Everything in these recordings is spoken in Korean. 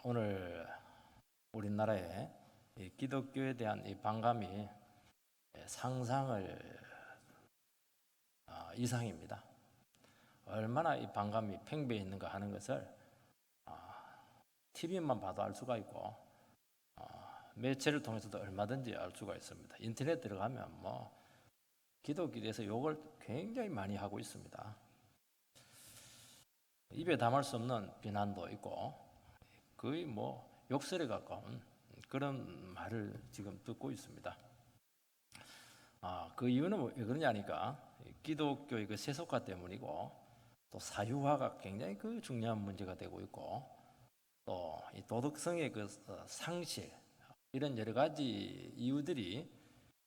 오늘 우리나라의 이 기독교에 대한 이 반감이 상상을 이상입니다. 얼마나 이 반감이 팽배해 있는가 하는 것을 TV만 봐도 알 수가 있고 매체를 통해서도 얼마든지 알 수가 있습니다. 인터넷 들어가면 기독교에 대해서 욕을 굉장히 많이 하고 있습니다. 입에 담을 수 없는 비난도 있고 거의 욕설에 가까운 그런 말을 지금 듣고 있습니다. 그 이유는 왜 그러냐니까 기독교의 그 세속화 때문이고 또 사유화가 굉장히 그 중요한 문제가 되고 있고 또 이 도덕성의 그 상실 이런 여러 가지 이유들이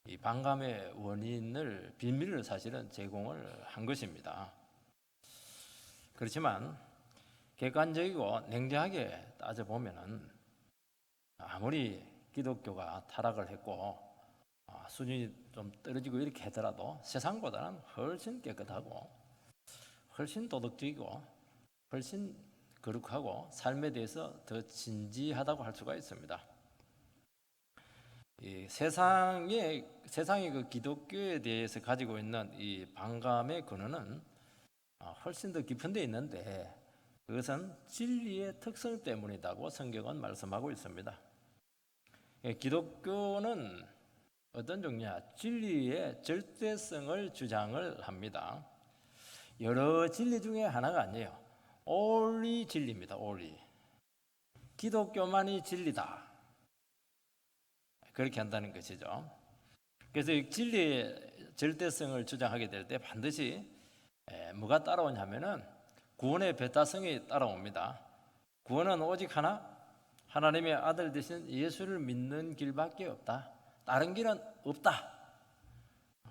이 반감의 원인을 빌미를 사실은 제공을 한 것입니다. 그렇지만 객관적이고 냉정하게 따져보면은 아무리 기독교가 타락을 했고 수준이 좀 떨어지고 이렇게 하더라도 세상보다는 훨씬 깨끗하고 훨씬 도덕적이고 훨씬 거룩하고 삶에 대해서 더 진지하다고 할 수가 있습니다. 이 세상이 그 기독교에 대해서 가지고 있는 이 반감의 근원은 훨씬 더 깊은 데 있는데 그것은 진리의 특성 때문이라고 성경은 말씀하고 있습니다. 기독교는 어떤 종류냐? 진리의 절대성을 주장을 합니다. 여러 진리 중에 하나가 아니에요. only 진리입니다. only. 기독교만이 진리다. 그렇게 한다는 것이죠. 그래서 진리의 절대성을 주장하게 될 때 반드시 뭐가 따라오냐면은 구원의 배타성이 따라옵니다. 구원은 오직 하나, 하나님의 아들 되신 예수를 믿는 길밖에 없다. 다른 길은 없다.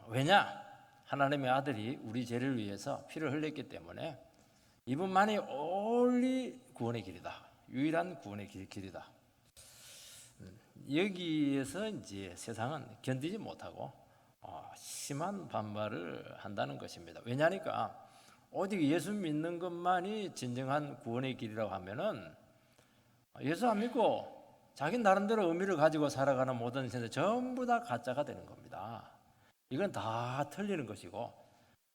왜냐? 하나님의 아들이 우리 죄를 위해서 피를 흘렸기 때문에 이분만이 only 구원의 길이다. 유일한 구원의 길이다. 여기에서 이제 세상은 견디지 못하고 심한 반발을 한다는 것입니다. 왜냐니까 오직 예수 믿는 것만이 진정한 구원의 길이라고 하면은 예수 안 믿고 자기 나름대로 의미를 가지고 살아가는 모든 세상 전부 다 가짜가 되는 겁니다. 이건 다 틀리는 것이고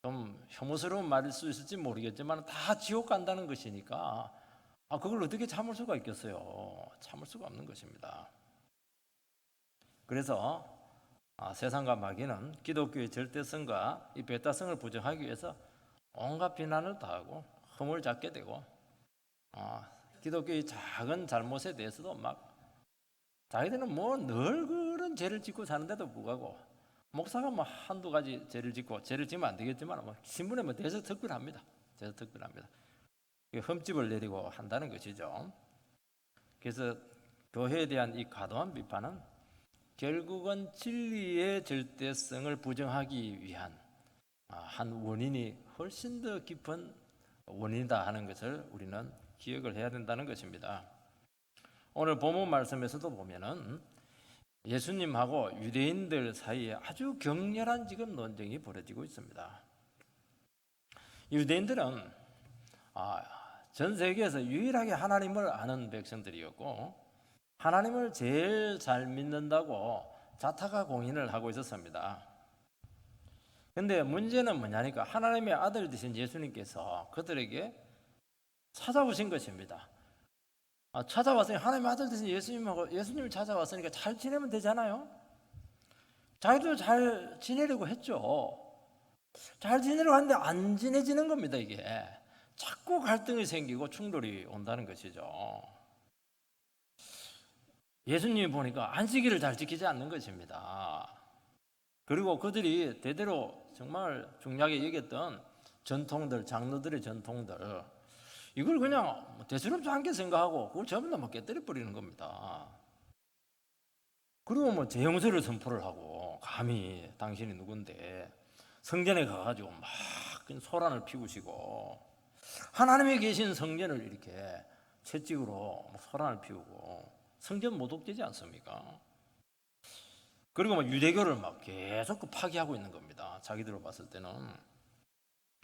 좀 혐오스러운 말일 수 있을지 모르겠지만 다 지옥 간다는 것이니까 그걸 어떻게 참을 수가 있겠어요? 참을 수가 없는 것입니다. 그래서 세상과 마귀는 기독교의 절대성과 이 배타성을 부정하기 위해서 온갖 비난을 다하고 흠을 잡게 되고 기독교의 작은 잘못에 대해서도 자기들은 늘 그런 죄를 짓고 사는데도 불구하고 목사가 한두 가지 죄를 짓고 죄를 지면 안 되겠지만 신문에 대해서 특별합니다. 대해서 특별합니다. 흠집을 내리고 한다는 것이죠. 그래서 교회에 대한 이 과도한 비판은 결국은 진리의 절대성을 부정하기 위한 한 원인이 훨씬 더 깊은 원인이다 하는 것을 우리는 기억을 해야 된다는 것입니다. 오늘 본문 말씀에서도 보면은 예수님하고 유대인들 사이에 아주 격렬한 지금 논쟁이 벌어지고 있습니다. 유대인들은 전 세계에서 유일하게 하나님을 아는 백성들이었고 하나님을 제일 잘 믿는다고 자타가 공인을 하고 있었습니다. 근데 문제는 뭐냐니까 하나님의 아들 되신 예수님께서 그들에게 찾아오신 것입니다. 찾아왔으니 하나님의 아들 되신 예수님을 찾아왔으니까 잘 지내면 되잖아요. 자기도 잘 지내려고 했죠. 잘 지내려고 하는데 안 지내지는 겁니다. 이게 자꾸 갈등이 생기고 충돌이 온다는 것이죠. 예수님이 보니까 안식일을 잘 지키지 않는 것입니다. 그리고 그들이 대대로 정말 중요하게 여겼던 전통들, 장로들의 전통들 이걸 그냥 대수롭지 않게 생각하고 그걸 전부 다 깨뜨려 버리는 겁니다. 그리고 재형설을 선포를 하고 감히 당신이 누군데 성전에 가가지고 소란을 피우시고 하나님이 계신 성전을 이렇게 채찍으로 소란을 피우고 성전 모독되지 않습니까? 그리고 유대교를 계속 파괴하고 있는 겁니다. 자기들로 봤을 때는.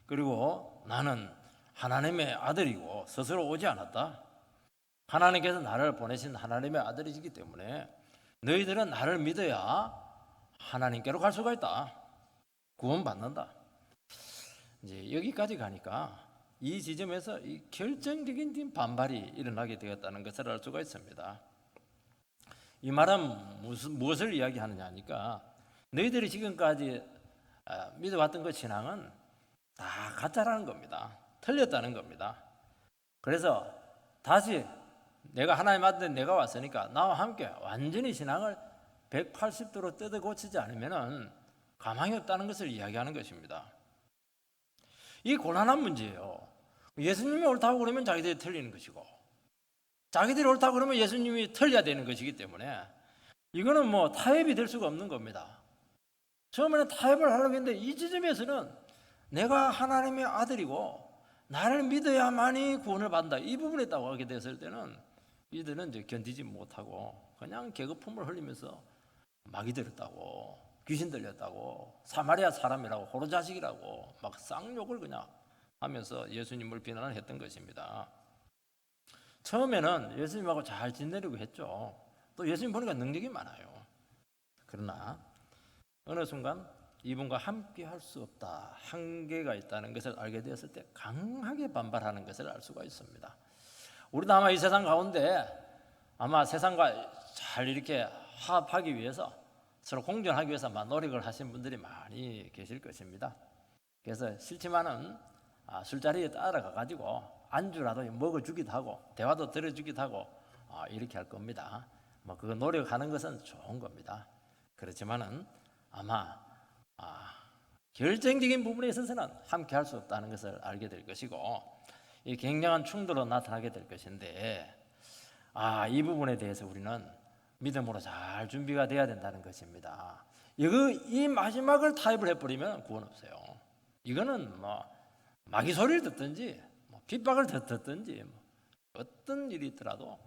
그리고 나는 하나님의 아들이고 스스로 오지 않았다. 하나님께서 나를 보내신 하나님의 아들이시기 때문에 너희들은 나를 믿어야 하나님께로 갈 수가 있다. 구원받는다. 이제 여기까지 가니까 이 지점에서 이 결정적인 반발이 일어나게 되었다는 것을 알 수가 있습니다. 이 말은 무엇을 이야기하느냐 하니까 너희들이 지금까지 믿어왔던 그 신앙은 다 가짜라는 겁니다. 틀렸다는 겁니다. 그래서 다시 내가 하나님 아들 내가 왔으니까 나와 함께 완전히 신앙을 180도로 뜯어 고치지 않으면 가망이 없다는 것을 이야기하는 것입니다. 이 곤란한 문제예요. 예수님이 옳다고 그러면 자기들이 틀리는 것이고 자기들이 옳다고 그러면 예수님이 틀려야 되는 것이기 때문에 이거는 뭐 타협이 될 수가 없는 겁니다. 처음에는 타협을 하려고 했는데 이 지점에서는 내가 하나님의 아들이고 나를 믿어야만이 구원을 받는다. 이 부분에 딱 하게 됐을 때는 이들은 이제 견디지 못하고 그냥 계급품을 흘리면서 마귀 들었다고 귀신 들렸다고 사마리아 사람이라고 호로 자식이라고 막 쌍욕을 그냥 하면서 예수님을 비난을 했던 것입니다. 처음에는 예수님하고 잘 지내려고 했죠. 또 예수님 보니까 능력이 많아요. 그러나 어느 순간 이분과 함께 할 수 없다, 한계가 있다는 것을 알게 되었을 때 강하게 반발하는 것을 알 수가 있습니다. 우리도 아마 이 세상 가운데 아마 세상과 잘 이렇게 화합하기 위해서 서로 공존하기 위해서 아마 노력을 하신 분들이 많이 계실 것입니다. 그래서 싫지만은 술자리에 따라가 가지고 안주라도 먹어주기도 하고 대화도 들어주기도 하고 이렇게 할 겁니다. 뭐 그거 노력하는 것은 좋은 겁니다. 그렇지만은 아마 결정적인 부분에 있어서는 함께 할 수 없다는 것을 알게 될 것이고 이 굉장한 충돌로 나타나게 될 것인데 이 부분에 대해서 우리는 믿음으로 잘 준비가 돼야 된다는 것입니다. 이 마지막을 타협을 해버리면 구원 없어요. 이거는 뭐 마귀 소리를 듣든지 핍박을 듣든지 어떤 일이 있더라도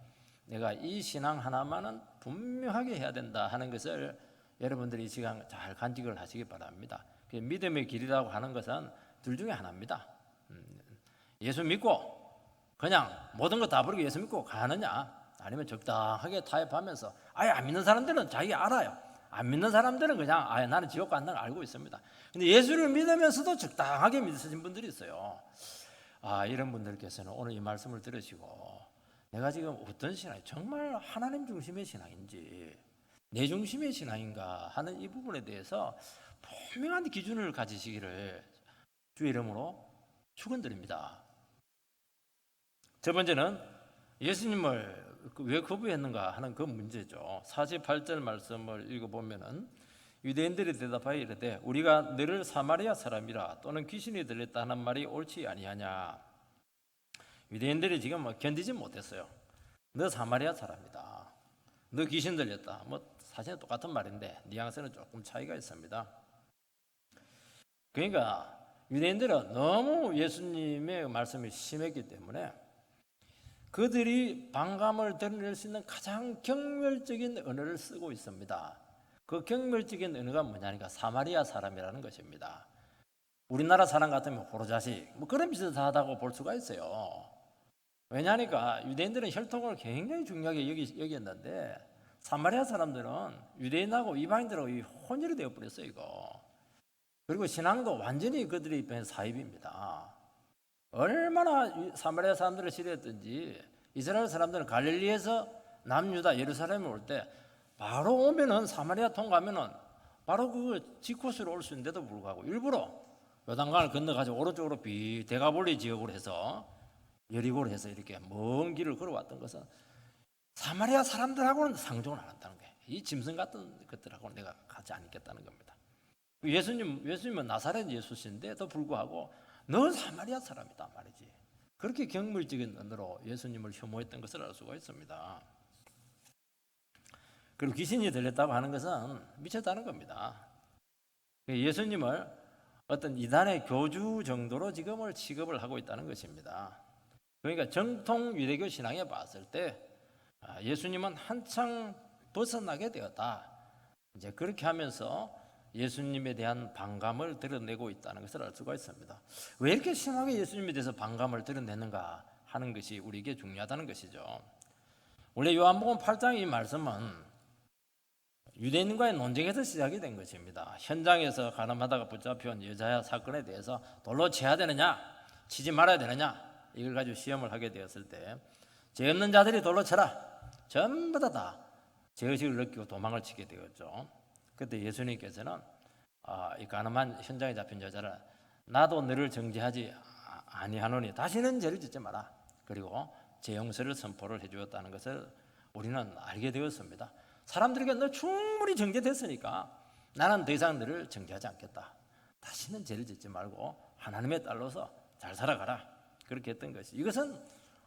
내가 이 신앙 하나만은 분명하게 해야 된다 하는 것을 여러분들이 이 시간 잘 간직을 하시기 바랍니다. 믿음의 길이라고 하는 것은 둘 중에 하나입니다. 예수 믿고 그냥 모든 거 다 버리고 예수 믿고 가느냐, 아니면 적당하게 타협하면서 아예 안 믿는 사람들은 자기 알아요. 안 믿는 사람들은 그냥 아예 나는 지옥 간다는 걸 알고 있습니다. 근데 예수를 믿으면서도 적당하게 믿으신 분들이 있어요. 이런 분들께서는 오늘 이 말씀을 들으시고 내가 지금 어떤 신앙이 정말 하나님 중심의 신앙인지 내 중심의 신앙인가 하는 이 부분에 대해서 분명한 기준을 가지시기를 주의 이름으로 축원드립니다. 첫 번째는 예수님을 왜 거부했는가 하는 그 문제죠. 48절 말씀을 읽어보면은 유대인들이 대답하여 이르되 우리가 너를 사마리아 사람이라 또는 귀신이 들렸다 하는 말이 옳지 아니하냐. 유대인들이 지금 견디지 못했어요. 너 사마리아 사람이다, 너 귀신 들렸다. 사실은 똑같은 말인데 뉘앙스는 조금 차이가 있습니다. 그러니까 유대인들은 너무 예수님의 말씀이 심했기 때문에 그들이 반감을 드러낼 수 있는 가장 경멸적인 언어를 쓰고 있습니다. 그 경멸적인 언어가 뭐냐니까 사마리아 사람이라는 것입니다. 우리나라 사람 같으면 호로자식 그런 비슷하다고 볼 수가 있어요. 왜냐하니까 유대인들은 혈통을 굉장히 중요하게 여겼는데 사마리아 사람들은 유대인하고 이방인들하고 혼혈이 되어버렸어요. 이거. 그리고 신앙도 완전히 그들의 입장에서 사입입니다. 얼마나 사마리아 사람들을 싫어했던지 이스라엘 사람들은 갈릴리에서 남유다 예루살렘에 올 때 바로 오면은 사마리아 통과하면은 바로 그 지코스로 올 수 있는데도 불구하고 일부러 요단강을 건너가지고 오른쪽으로 데가볼리 지역으로 해서 여리고로 해서 이렇게 먼 길을 걸어왔던 것은 사마리아 사람들하고는 상종을 안 한다는 거예요. 이 짐승 같은 것들하고는 내가 가지 않겠다는 겁니다. 예수님은 나사렛 예수신데도 불구하고 너 사마리아 사람이다 말이지. 그렇게 경물적인 언어로 예수님을 혐오했던 것을 알 수가 있습니다. 그리고 귀신이 들렸다고 하는 것은 미쳤다는 겁니다. 예수님을 어떤 이단의 교주 정도로 지금을 취급을 하고 있다는 것입니다. 그러니까 정통 유대교 신앙에 봤을 때 예수님은 한창 벗어나게 되었다. 이제 그렇게 하면서 예수님에 대한 반감을 드러내고 있다는 것을 알 수가 있습니다. 왜 이렇게 심하게 예수님에 대해서 반감을 드러내는가 하는 것이 우리에게 중요하다는 것이죠. 원래 요한복음 8장 이 말씀은 유대인과의 논쟁에서 시작이 된 것입니다. 현장에서 가늠하다가 붙잡혀온 여자 사건에 대해서 돌로 쳐야 되느냐, 치지 말아야 되느냐, 이걸 가지고 시험을 하게 되었을 때 죄 없는 자들이 돌로 쳐라. 전부 다 죄의식을 느끼고 도망을 치게 되었죠. 그때 예수님께서는 이 가늠한 현장에 잡힌 여자를 나도 너를 정죄하지 아니하노니 다시는 죄를 짓지 마라. 그리고 죄 용서를 선포를 해주었다는 것을 우리는 알게 되었습니다. 사람들에게 너 충분히 정죄됐으니까 나는 더 이상 너를 정죄하지 않겠다. 다시는 죄를 짓지 말고 하나님의 딸로서 잘 살아가라. 그렇게 했던 것이, 이것은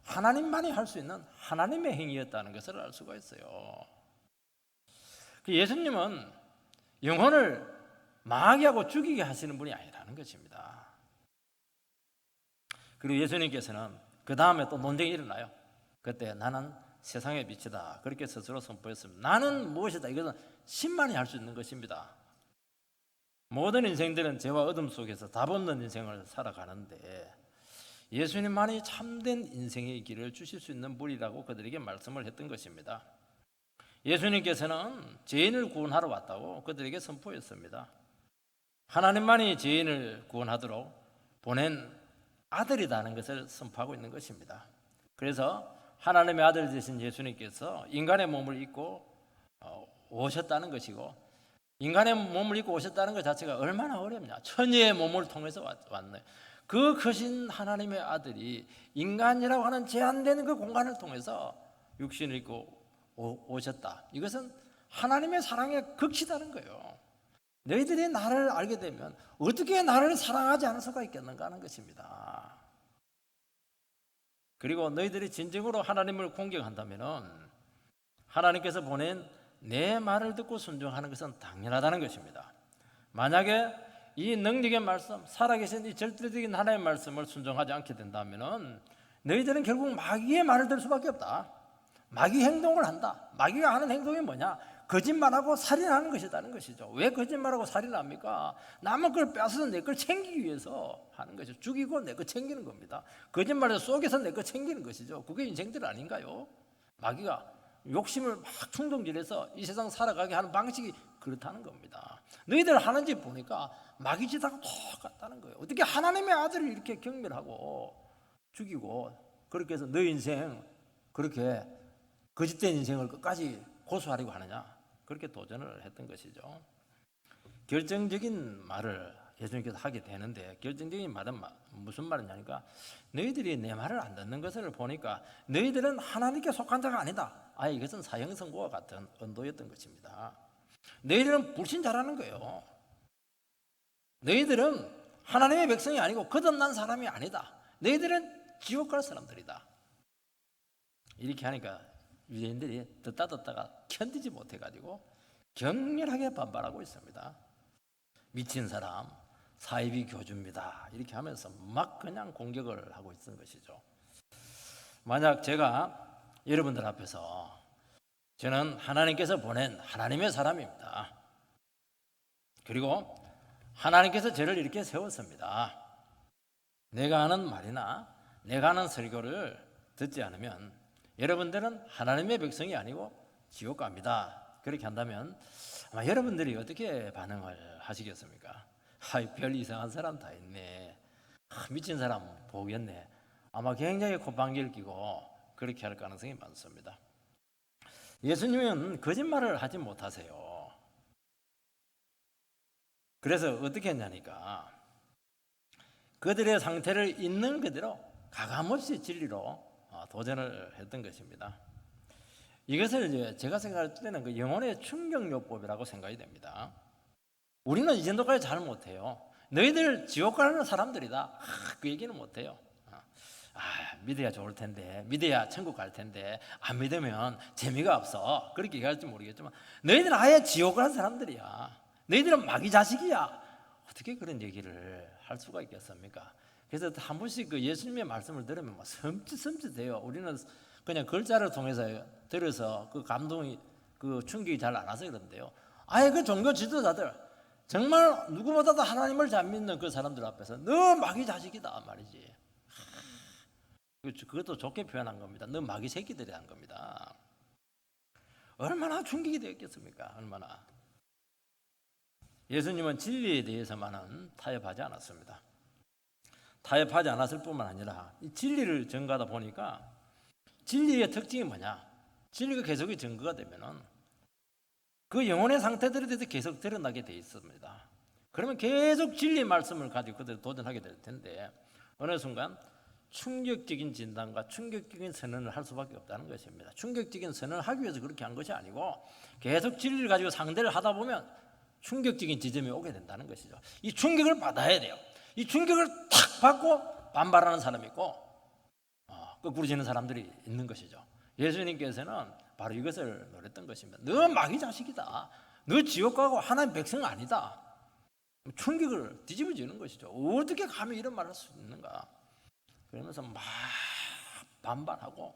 하나님만이 할 수 있는 하나님의 행위였다는 것을 알 수가 있어요. 예수님은 영혼을 망하게 하고 죽이게 하시는 분이 아니라는 것입니다. 그리고 예수님께서는 그 다음에 또 논쟁이 일어나요. 그때 나는 세상의 빛이다, 그렇게 스스로 선포했습니다. 나는 무엇이다, 이것은 신만이 할 수 있는 것입니다. 모든 인생들은 죄와 어둠 속에서 답 없는 인생을 살아가는데 예수님만이 참된 인생의 길을 주실 수 있는 분이라고 그들에게 말씀을 했던 것입니다. 예수님께서는 죄인을 구원하러 왔다고 그들에게 선포했습니다. 하나님만이 죄인을 구원하도록 보낸 아들이라는 것을 선포하고 있는 것입니다. 그래서 하나님의 아들 되신 예수님께서 인간의 몸을 입고 오셨다는 것이고, 인간의 몸을 입고 오셨다는 것 자체가 얼마나 어렵냐. 천의의 몸을 통해서 왔네. 그 크신 하나님의 아들이 인간이라고 하는 제한되는 그 공간을 통해서 육신을 입고 오셨다. 이것은 하나님의 사랑의 극치다는 거예요. 너희들이 나를 알게 되면 어떻게 나를 사랑하지 않을 수가 있겠는가 하는 것입니다. 그리고 너희들이 진정으로 하나님을 공경한다면 하나님께서 보낸 내 말을 듣고 순종하는 것은 당연하다는 것입니다. 만약에 이 능력의 말씀, 살아계신 이 절대적인 하나님의 말씀을 순종하지 않게 된다면 너희들은 결국 마귀의 말을 들을 수밖에 없다. 마귀 행동을 한다. 마귀가 하는 행동이 뭐냐? 거짓말하고 살인하는 것이라는 것이죠. 왜 거짓말하고 살인합니까? 남의 걸 뺏어서 내 걸 챙기기 위해서 하는 것이죠. 죽이고 내 거 챙기는 겁니다. 거짓말에 속여서 내 거 챙기는 것이죠. 그게 인생들 아닌가요? 마귀가 욕심을 막 충동질해서 이 세상 살아가게 하는 방식이 그렇다는 겁니다. 너희들 하는 짓 보니까 마귀 짓하고 똑같다는 거예요. 어떻게 하나님의 아들을 이렇게 경멸하고 죽이고 그렇게 해서 너 인생 그렇게 거짓된 인생을 끝까지 고수하려고 하느냐, 그렇게 도전을 했던 것이죠. 결정적인 말을 예수님께서 하게 되는데, 결정적인 말은 무슨 말이냐니까, 너희들이 내 말을 안 듣는 것을 보니까 너희들은 하나님께 속한 자가 아니다. 이것은 사형선고와 같은 언도였던 것입니다. 너희들은 불신자라는 거예요. 너희들은 하나님의 백성이 아니고 거듭난 사람이 아니다. 너희들은 지옥 갈 사람들이다. 이렇게 하니까 유대인들이 듣다가 견디지 못해가지고 격렬하게 반발하고 있습니다. 미친 사람, 사이비 교주입니다, 이렇게 하면서 막 그냥 공격을 하고 있는 것이죠. 만약 제가 여러분들 앞에서 저는 하나님께서 보낸 하나님의 사람입니다. 그리고 하나님께서 저를 이렇게 세웠습니다. 내가 하는 말이나 내가 하는 설교를 듣지 않으면 여러분들은 하나님의 백성이 아니고 지옥 갑니다. 그렇게 한다면 아마 여러분들이 어떻게 반응을 하시겠습니까? 별 이상한 사람 다 있네, 미친 사람 보겠네, 아마 굉장히 콧방귀를 끼고 그렇게 할 가능성이 많습니다. 예수님은 거짓말을 하지 못하세요. 그래서 어떻게 했냐니까, 그들의 상태를 있는 그대로 가감없이 진리로 도전을 했던 것입니다. 이것을 제가 생각할 때는 그 영혼의 충격요법이라고 생각이 됩니다. 우리는 이 정도까지 잘 못해요. 너희들 지옥 가는 사람들이다, 그 얘기는 못해요. 믿어야 좋을 텐데, 믿어야 천국 갈 텐데, 안 믿으면 재미가 없어, 그렇게 얘기할지 모르겠지만 너희들은 아예 지옥 가는 사람들이야. 너희들은 마귀 자식이야. 어떻게 그런 얘기를 할 수가 있겠습니까? 그래서 한 번씩 그 예수님의 말씀을 들으면 막 섬찟섬찟해요. 우리는 그냥 글자를 통해서 들어서 그 감동이, 그 충격이 잘 안 와서 그런데요, 아예 그 종교 지도자들, 정말 누구보다도 하나님을 잘 믿는 그 사람들 앞에서 너 마귀 자식이다 말이지. 그것도 좋게 표현한 겁니다. 너 마귀 새끼들이 한 겁니다. 얼마나 충격이 되었겠습니까? 얼마나. 예수님은 진리에 대해서만은 타협하지 않았습니다. 타협하지 않았을 뿐만 아니라 이 진리를 증거하다 보니까 진리의 특징이 뭐냐? 진리가 계속 증거가 되면은 그 영혼의 상태들에 대해서 계속 드러나게 돼 있습니다. 그러면 계속 진리의 말씀을 가지고 그대로 도전하게 될 텐데 어느 순간 충격적인 진단과 충격적인 선언을 할 수밖에 없다는 것입니다. 충격적인 선언을 하기 위해서 그렇게 한 것이 아니고 계속 진리를 가지고 상대를 하다 보면 충격적인 지점이 오게 된다는 것이죠. 이 충격을 받아야 돼요. 이 충격을 탁 받고 반발하는 사람이 있고 거꾸로 지는 사람들이 있는 것이죠. 예수님께서는 바로 이것을 노렸던 것입니다. 너 마귀 자식이다. 너 지옥 가고 하나님 백성 아니다. 충격을 뒤집어지는 것이죠. 어떻게 감히 이런 말을 할 수 있는가? 그러면서 막 반발하고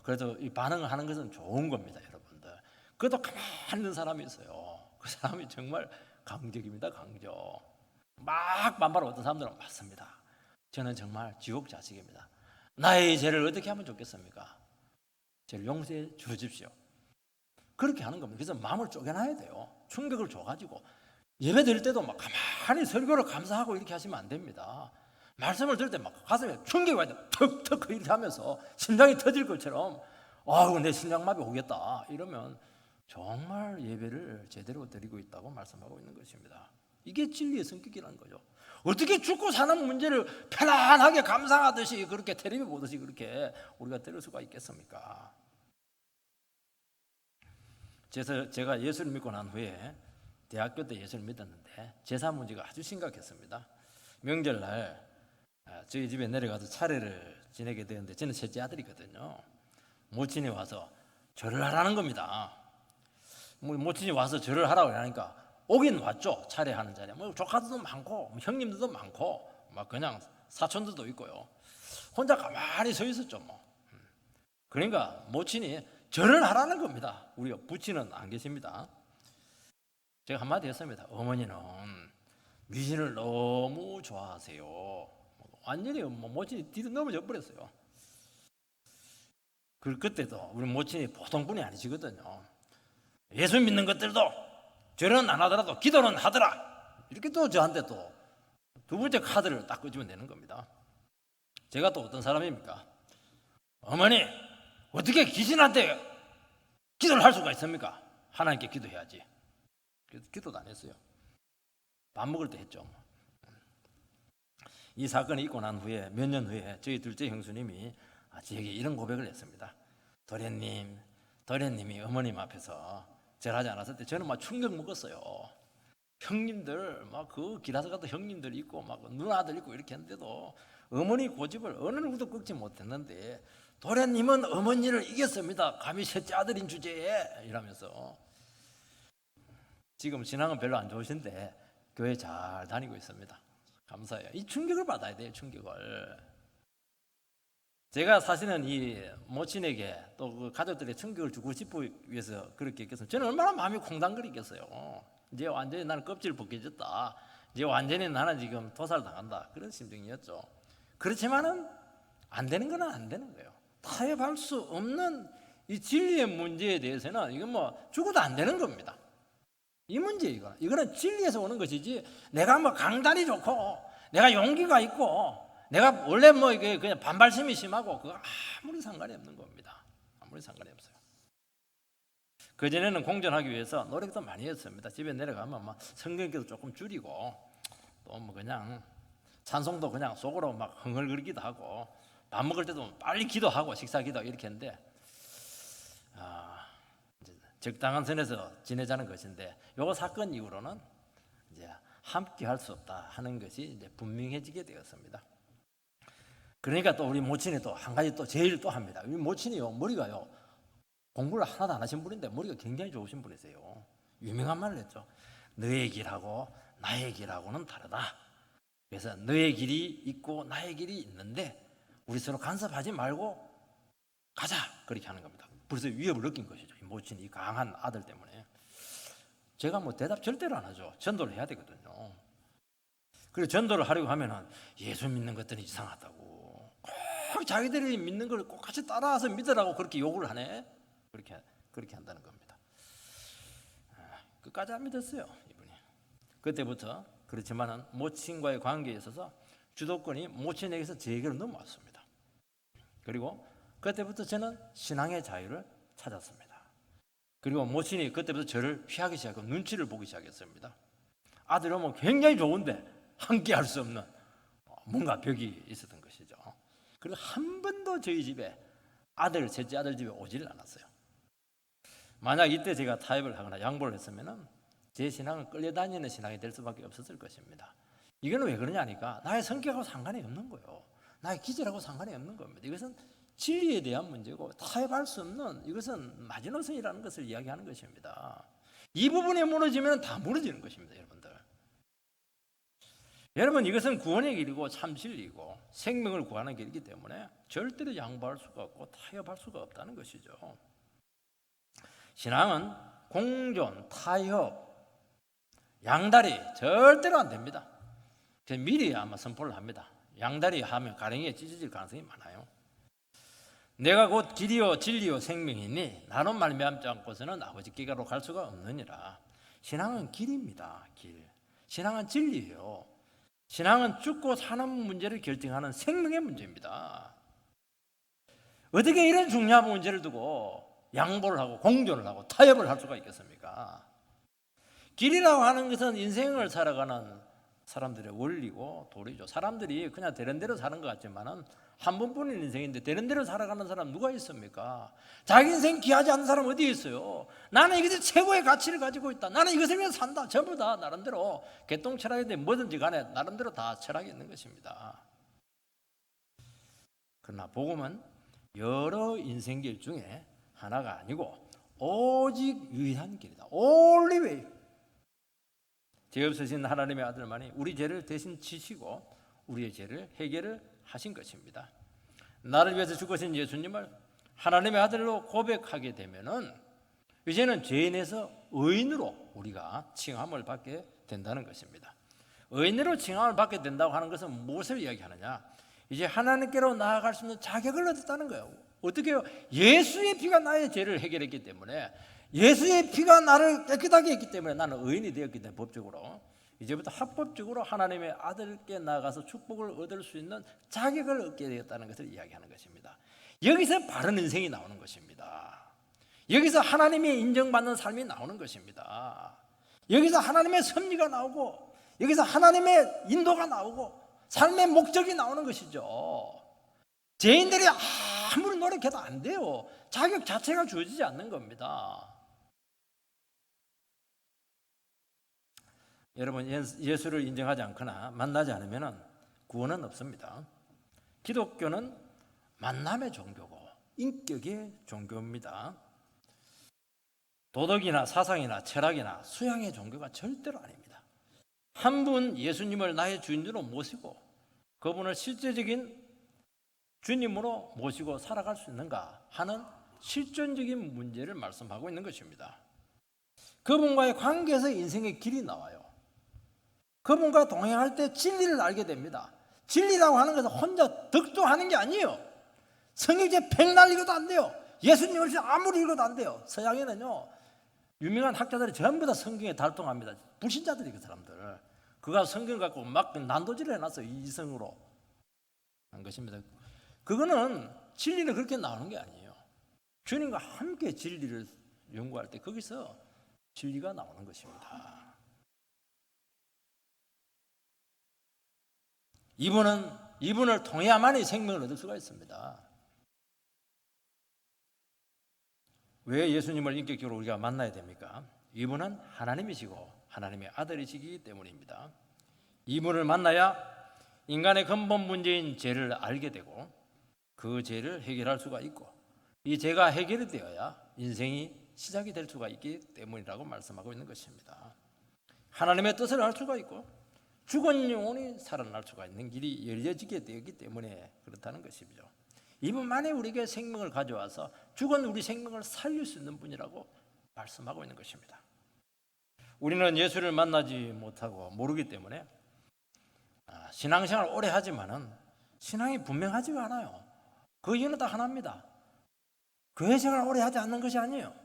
그래도 이 반응을 하는 것은 좋은 겁니다, 여러분들. 그래도 가만히 있는 사람이 있어요. 그 사람이 정말 강적입니다, 강적. 막 반발하고 어떤 사람들은 맞습니다. 저는 정말 지옥 자식입니다. 나의 죄를 어떻게 하면 좋겠습니까? 저를 용서해 주십시오. 그렇게 하는 겁니다. 그래서 마음을 쪼개놔야 돼요. 충격을 줘가지고 예배 드릴 때도 막 가만히 설교를 감사하고 이렇게 하시면 안 됩니다. 말씀을 들을 때 막 가슴에 충격이 와야 돼. 턱턱 이렇게 하면서 심장이 터질 것처럼 아우 내 심장마비 오겠다 이러면 정말 예배를 제대로 드리고 있다고 말씀하고 있는 것입니다. 이게 진리의 성격이라는 거죠. 어떻게 죽고 사는 문제를 편안하게 감상하듯이 그렇게 텔레비 보듯이 그렇게 우리가 들을 수가 있겠습니까? 제가 예수를 믿고 난 후에 대학교 때 예수를 믿었는데 제사 문제가 아주 심각했습니다. 명절날 저희 집에 내려가서 차례를 지내게 되었는데 저는 셋째 아들이거든요. 모친이 와서 절을 하라는 겁니다. 모친이 와서 절을 하라고 하니까 오긴 왔죠. 차례하는 자리에 조카들도 많고 형님들도 많고 막 그냥 사촌들도 있고요. 혼자 가만히 서 있었죠. 그러니까 모친이 절을 하라는 겁니다. 우리 부친은 안 계십니다. 제가 한마디 했습니다. 어머니는 미신을 너무 좋아하세요. 완전히 모친이 뒤로 넘어져 버렸어요. 그때도 우리 모친이 보통 분이 아니시거든요. 예수 믿는 것들도 절은 안 하더라도 기도는 하더라. 이렇게 또 저한테 또 두 번째 카드를 딱 끄집어 내는 겁니다. 제가 또 어떤 사람입니까? 어머니 어떻게 귀신한테 기도를 할 수가 있습니까? 하나님께 기도해야지. 그래서 기도도 안 했어요. 밥 먹을 때 했죠. 이 사건이 있고 난 후에 몇 년 후에 저희 둘째 형수님이 저에게 이런 고백을 했습니다. 도련님이 어머님 앞에서 절하지 않았을 때 저는 막 충격 먹었어요. 형님들 막 그 길에서 가도 형님들 있고 막 누나들 있고 이렇게 했는데도 어머니 고집을 어느 누구도 꺾지 못했는데 도련님은 어머니를 이겼습니다. 감히 셋째 아들인 주제에 이러면서 지금 신앙은 별로 안 좋으신데 교회 잘 다니고 있습니다. 감사해요. 이 충격을 받아야 돼요. 충격을. 제가 사실은 이 모친에게 또 그 가족들의 충격을 주고 싶기 위해서 그렇게 했겠어요. 저는 얼마나 마음이 콩당거리겠어요. 이제 완전히 나는 껍질 벗겨졌다. 이제 완전히 나는 지금 도살당한다. 그런 심정이었죠. 그렇지만은 안 되는 건 안 되는 거예요. 타협할 수 없는 이 진리의 문제에 대해서는 이건 뭐 죽어도 안 되는 겁니다. 이 문제 이거는 진리에서 오는 것이지 내가 뭐 강단이 좋고 내가 용기가 있고 내가 원래 뭐 이게 그냥 반발심이 심하고 그거 아무리 상관이 없는 겁니다. 아무리 상관이 없어요. 그전에는 공존하기 위해서 노력도 많이 했습니다. 집에 내려가면 막 성경기도 조금 줄이고 또 뭐 그냥 찬송도 그냥 속으로 막 흥얼거리기도 하고 밥 먹을 때도 빨리 기도하고 식사 기도 이렇게 했는데 이제 적당한 선에서 지내자는 것인데 요거 사건 이후로는 이제 함께 할 수 없다 하는 것이 이제 분명해지게 되었습니다. 그러니까 또 우리 모친이 또 한 가지 또 제일 또 합니다. 우리 모친이요 머리가요 공부를 하나도 안 하신 분인데 머리가 굉장히 좋으신 분이세요. 유명한 말을 했죠. 너의 길하고 나의 길하고는 다르다. 그래서 너의 길이 있고 나의 길이 있는데 우리 서로 간섭하지 말고 가자 그렇게 하는 겁니다. 벌써 위협을 느낀 것이죠. 이 모친이 이 강한 아들 때문에. 제가 뭐 대답 절대로 안 하죠. 전도를 해야 되거든요. 그리고 전도를 하려고 하면은 예수 믿는 것들이 이상하다고 꼭 자기들이 믿는 걸 꼭 같이 따라와서 믿으라고 그렇게 요구를 하네. 그렇게 그렇게 한다는 겁니다. 끝까지 안 믿었어요, 이분이. 그때부터 그렇지만은 모친과의 관계에 있어서 주도권이 모친에게서 제게로 넘어왔습니다. 그리고 그때부터 저는 신앙의 자유를 찾았습니다. 그리고 모친이 그때부터 저를 피하기 시작하고 눈치를 보기 시작했습니다. 아들 오면 굉장히 좋은데 함께 할 수 없는 뭔가 벽이 있었던 것이죠. 그리고 한 번도 저희 집에 셋째 아들 집에 오지를 않았어요. 만약 이때 제가 타협을 하거나 양보를 했으면 제 신앙은 끌려다니는 신앙이 될 수밖에 없었을 것입니다. 이거는 왜 그러냐니까 나의 성격하고 상관이 없는 거예요. 나의 기질하고 상관이 없는 겁니다. 이것은 진리에 대한 문제고 타협할 수 없는, 이것은 마지노선이라는 것을 이야기하는 것입니다. 이 부분이 무너지면 다 무너지는 것입니다, 여러분들. 여러분, 이것은 구원의 길이고 참 진리고 생명을 구하는 길이기 때문에 절대로 양보할 수가 없고 타협할 수가 없다는 것이죠. 신앙은 공존, 타협, 양다리 절대로 안 됩니다. 미리 아마 선포를 합니다. 양다리 하면 가랭이에 찢어질 가능성이 많아요. 내가 곧 길이요 진리요 생명이니 나로 말미암지 않고서는 아버지께로 갈 수가 없느니라. 신앙은 길입니다. 길. 신앙은 진리예요. 신앙은 죽고 사는 문제를 결정하는 생명의 문제입니다. 어떻게 이런 중요한 문제를 두고 양보를 하고 공존을 하고 타협을 할 수가 있겠습니까? 길이라고 하는 것은 인생을 살아가는 사람들의 원리고 도리죠. 사람들이 그냥 되는 대로 사는 것 같지만은 한 번뿐인 인생인데 되는 대로 살아가는 사람 누가 있습니까? 자기 인생 귀하지 않은 사람 어디 있어요? 나는 이것이 최고의 가치를 가지고 있다. 나는 이것을 위해서 산다. 전부 다 나름대로 개똥 철학인데 뭐든지 간에 나름대로 다 철학이 있는 것입니다. 그러나 복음은 여러 인생길 중에 하나가 아니고 오직 유일한 길이다. Only way. 죄 없으신 하나님의 아들만이 우리 죄를 대신 지시고 우리의 죄를 해결을 하신 것입니다. 나를 위해서 죽으신 예수님을 하나님의 아들로 고백하게 되면은 이제는 죄인에서 의인으로 우리가 칭함을 받게 된다는 것입니다. 의인으로 칭함을 받게 된다고 하는 것은 무엇을 이야기하느냐? 이제 하나님께로 나아갈 수 있는 자격을 얻었다는 거예요. 어떻게 해요? 예수의 피가 나의 죄를 해결했기 때문에, 예수의 피가 나를 깨끗하게 했기 때문에 나는 의인이 되었기 때문에 법적으로 이제부터 합법적으로 하나님의 아들께 나아가서 축복을 얻을 수 있는 자격을 얻게 되었다는 것을 이야기하는 것입니다. 여기서 바른 인생이 나오는 것입니다. 여기서 하나님이 인정받는 삶이 나오는 것입니다. 여기서 하나님의 섭리가 나오고 여기서 하나님의 인도가 나오고 삶의 목적이 나오는 것이죠. 죄인들이 아무리 노력해도 안 돼요. 자격 자체가 주어지지 않는 겁니다. 여러분, 예수를 인정하지 않거나 만나지 않으면 구원은 없습니다. 기독교는 만남의 종교고 인격의 종교입니다. 도덕이나 사상이나 철학이나 수양의 종교가 절대로 아닙니다. 한 분 예수님을 나의 주인으로 모시고 그분을 실제적인 주님으로 모시고 살아갈 수 있는가 하는 실존적인 문제를 말씀하고 있는 것입니다. 그분과의 관계에서 인생의 길이 나와요. 그분과 동행할 때 진리를 알게 됩니다. 진리라고 하는 것은 혼자 득도하는 게 아니에요. 성경책 백날 읽어도 안 돼요. 예수님을 아무리 읽어도 안 돼요. 서양에는요, 유명한 학자들이 전부 다 성경에 달동합니다. 불신자들이 그 사람들. 그가 성경 갖고 막 난도질을 해놨어요. 이성으로 한 것입니다. 그거는 진리는 그렇게 나오는 게 아니에요. 주님과 함께 진리를 연구할 때 거기서 진리가 나오는 것입니다. 이분을 통해야만이 생명을 얻을 수가 있습니다. 왜 예수님을 인격적으로 우리가 만나야 됩니까? 이분은 하나님이시고 하나님의 아들이시기 때문입니다. 이분을 만나야 인간의 근본 문제인 죄를 알게 되고 그 죄를 해결할 수가 있고 이 죄가 해결이 되어야 인생이 시작이 될 수가 있기 때문이라고 말씀하고 있는 것입니다. 하나님의 뜻을 알 수가 있고 죽은 영혼이 살아날 수가 있는 길이 열려지게 되었기 때문에 그렇다는 것이죠. 이분만이 우리에게 생명을 가져와서 죽은 우리 생명을 살릴 수 있는 분이라고 말씀하고 있는 것입니다. 우리는 예수를 만나지 못하고 모르기 때문에 신앙생활 오래 하지만은 신앙이 분명하지가 않아요. 그 이유는 딱 하나입니다. 교회 생활 오래 하지 않는 것이 아니에요.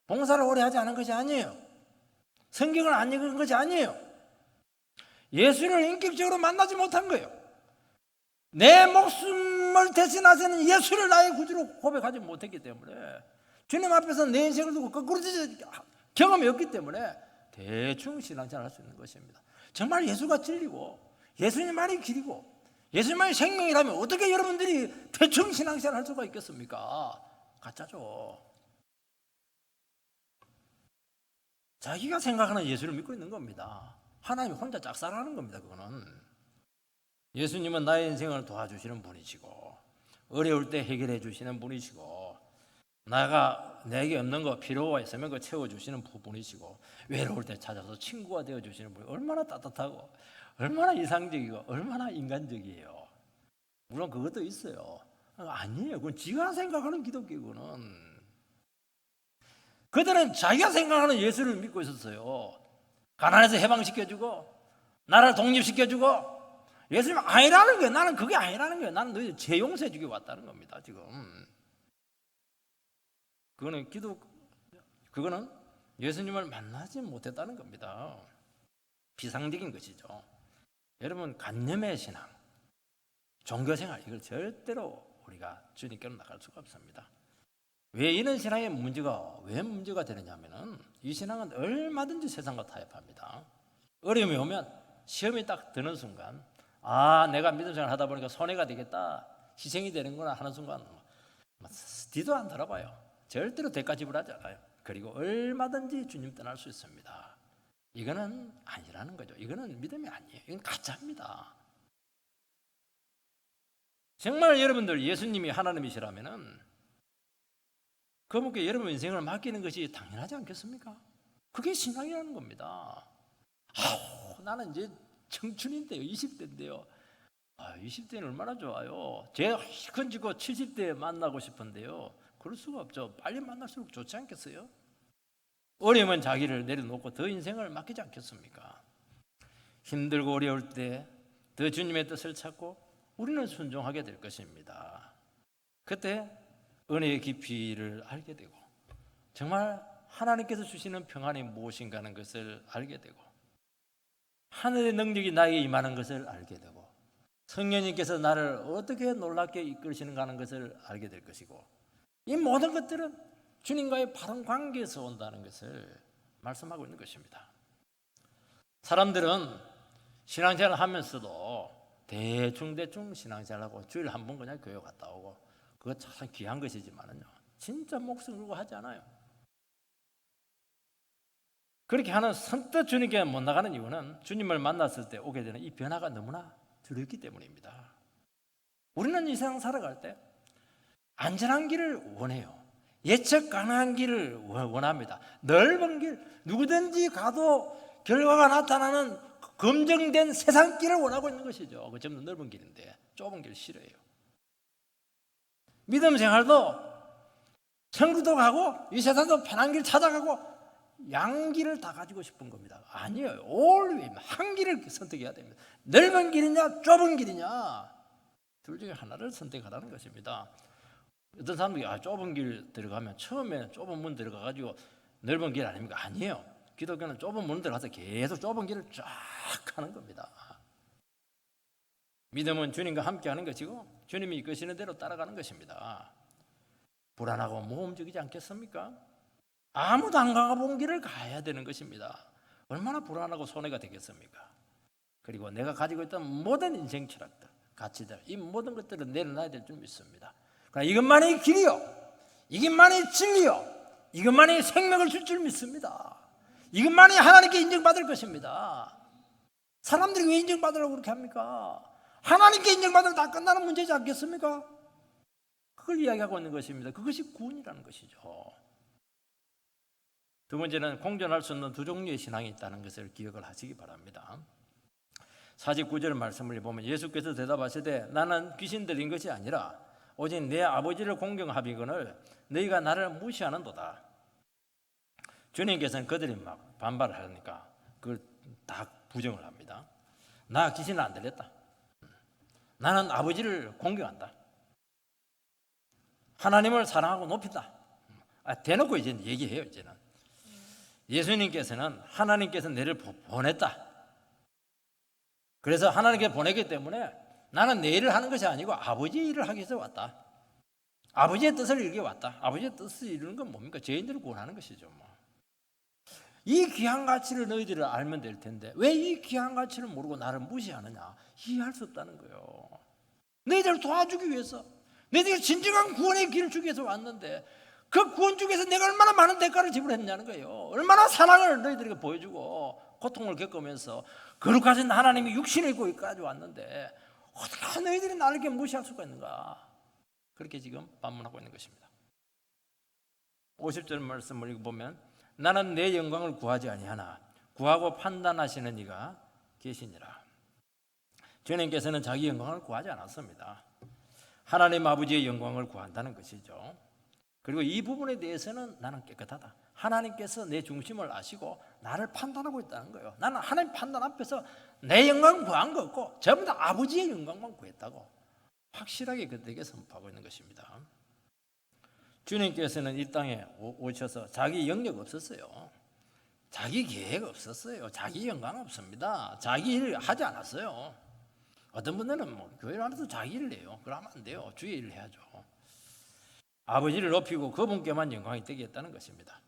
봉사를 오래 하지 않은 것이 아니에요. 성경을 안 읽은 것이 아니에요. 예수를 인격적으로 만나지 못한 거예요. 내 목숨을 대신하시는 예수를 나의 구주로 고백하지 못했기 때문에, 주님 앞에서 내 인생을 두고 거꾸로 경험이 없기 때문에 대충 신앙생활 할 수 있는 것입니다. 정말 예수가 진리고 예수님만이 길이고 예수님만이 생명이라면 어떻게 여러분들이 대충 신앙생활 할 수가 있겠습니까? 가짜죠. 자기가 생각하는 예수를 믿고 있는 겁니다. 하나님이 혼자 짝사랑하는 겁니다. 그거는. 예수님은 나의 인생을 도와주시는 분이시고 어려울 때 해결해 주시는 분이시고 내게 없는 거 필요가 있으면 그거 채워주시는 분이시고 외로울 때 찾아서 친구가 되어주시는 분이 얼마나 따뜻하고 얼마나 이상적이고 얼마나 인간적이에요. 물론 그것도 있어요. 아니에요. 그건 지가 생각하는 기독교고는. 그들은 자기가 생각하는 예수를 믿고 있었어요. 가난해서 해방시켜주고 나라를 독립시켜주고 예수님 아니라는 거예요. 나는 그게 아니라는 거예요. 나는 너희 죄 용서해 주기 왔다는 겁니다. 지금 그거는 예수님을 만나지 못했다는 겁니다. 비상적인 것이죠. 여러분, 관념의 신앙, 종교생활 이걸 절대로 우리가 주님께로 나갈 수가 없습니다. 왜 이런 신앙의 왜 문제가 되느냐 하면은 이 신앙은 얼마든지 세상과 타협합니다. 어려움이 오면 시험이 딱 드는 순간 내가 믿음 생활 하다 보니까 손해가 되겠다, 희생이 되는구나 하는 순간 뒤도 안 돌아봐요. 절대로 대가 지불하지 않아요. 그리고 얼마든지 주님 떠날 수 있습니다. 이거는 아니라는 거죠. 이거는 믿음이 아니에요. 이건 가짜입니다. 정말 여러분들 예수님이 하나님이시라면은 그분께 여러분 인생을 맡기는 것이 당연하지 않겠습니까? 그게 신앙이라는 겁니다. 나는 이제 청춘인데요, 20대인데요. 20대는 얼마나 좋아요. 제 큰지고 70대에 만나고 싶은데요. 그럴 수가 없죠. 빨리 만날수록 좋지 않겠어요? 어려우면 자기를 내려놓고 더 인생을 맡기지 않겠습니까? 힘들고 어려울 때 더 주님의 뜻을 찾고 우리는 순종하게 될 것입니다. 그때 은혜의 깊이를 알게 되고 정말 하나님께서 주시는 평안이 무엇인가 하는 것을 알게 되고 하늘의 능력이 나에게 임하는 것을 알게 되고 성령님께서 나를 어떻게 놀랍게 이끌시는가 하는 것을 알게 될 것이고 이 모든 것들은 주님과의 바른 관계에서 온다는 것을 말씀하고 있는 것입니다. 사람들은 신앙생활을 하면서도 대충 신앙생활하고 주일 한 번 그냥 교회 갔다 오고 그거 참 귀한 것이지만은요 진짜 목숨 걸고 하지 않아요. 그렇게 하는 선뜻 주님께 못 나가는 이유는 주님을 만났을 때 오게 되는 이 변화가 너무나 두렵기 때문입니다. 우리는 이 세상 살아갈 때 안전한 길을 원해요. 예측 가능한 길을 원합니다. 넓은 길, 누구든지 가도 결과가 나타나는 검증된 세상 길을 원하고 있는 것이죠. 그 전부 넓은 길인데 좁은 길 싫어해요. 믿음 생활도 천국도 가고 이 세상도 편한 길 찾아가고 양길을 다 가지고 싶은 겁니다. 아니에요. 한 길을 선택해야 됩니다. 넓은 길이냐 좁은 길이냐 둘 중에 하나를 선택하라는 것입니다. 어떤 사람들이 좁은 길 들어가면 처음에 좁은 문 들어가가지고 넓은 길 아닙니까? 아니에요. 기독교는 좁은 문 들어가서 계속 좁은 길을 쫙 가는 겁니다. 믿음은 주님과 함께 하는 것이고 주님이 이끄시는 대로 따라가는 것입니다. 불안하고 모험적이지 않겠습니까? 아무도 안 가본 길을 가야 되는 것입니다. 얼마나 불안하고 손해가 되겠습니까? 그리고 내가 가지고 있던 모든 인생 철학들, 가치들, 이 모든 것들을 내려놔야 될 줄 믿습니다. 그러나 이것만이 길이요, 이것만이 진리요, 이것만이 생명을 줄 줄 믿습니다. 이것만이 하나님께 인정받을 것입니다. 사람들이 왜 인정받으려고 그렇게 합니까? 하나님께 인정받으면 다 끝나는 문제지 않겠습니까? 그걸 이야기하고 있는 것입니다. 그것이 구원이라는 것이죠. 두 번째는 공존할 수 없는 두 종류의 신앙이 있다는 것을 기억을 하시기 바랍니다. 49절 말씀을 보면 예수께서 대답하시되 나는 귀신 들린 것이 아니라 오직 내 아버지를 공경하비거늘 너희가 나를 무시하는도다. 주님께서는 그들이 막 반발을 하니까 그걸 다 부정을 합니다. 나 귀신을 안 들렸다. 나는 아버지를 공경한다. 하나님을 사랑하고 높인다. 대놓고 이제 얘기해요. 이제는 예수님께서는 하나님께서 내를 보냈다. 그래서 하나님께 보냈기 때문에 나는 내 일을 하는 것이 아니고 아버지의 일을 하기 위해서 왔다. 아버지의 뜻을 이루기 왔다. 아버지의 뜻을 이루는 건 뭡니까? 죄인들을 구원하는 것이죠. 이 귀한 가치를 너희들을 알면 될 텐데 왜 이 귀한 가치를 모르고 나를 무시하느냐? 이해할 수 없다는 거예요. 너희들을 도와주기 위해서, 너희들이 진정한 구원의 길을 주기 위해서 왔는데 그 구원 주기 위해서 내가 얼마나 많은 대가를 지불했냐는 거예요. 얼마나 사랑을 너희들에게 보여주고 고통을 겪으면서 거룩하신 하나님이 육신을 입고 여기까지 왔는데 어떻게 너희들이 나를 이렇게 무시할 수가 있는가? 그렇게 지금 반문하고 있는 것입니다. 50절 말씀을 읽어보면 나는 내 영광을 구하지 아니하나 구하고 판단하시는 이가 계시니라. 주님께서는 자기 영광을 구하지 않았습니다. 하나님 아버지의 영광을 구한다는 것이죠. 그리고 이 부분에 대해서는 나는 깨끗하다. 하나님께서 내 중심을 아시고 나를 판단하고 있다는 거예요. 나는 하나님 판단 앞에서 내 영광 구한 거 없고 전부 다 아버지의 영광만 구했다고 확실하게 그들에게 선포하고 있는 것입니다. 주님께서는 이 땅에 오셔서 자기 영역 없었어요. 자기 계획 없었어요. 자기 영광 없습니다. 자기 일 하지 않았어요. 어떤 분들은 교회를 하면서 자기 일을 해요. 그러면 안 돼요. 주의 일을 해야죠. 아버지를 높이고 그분께만 영광이 되게 했다는 것입니다.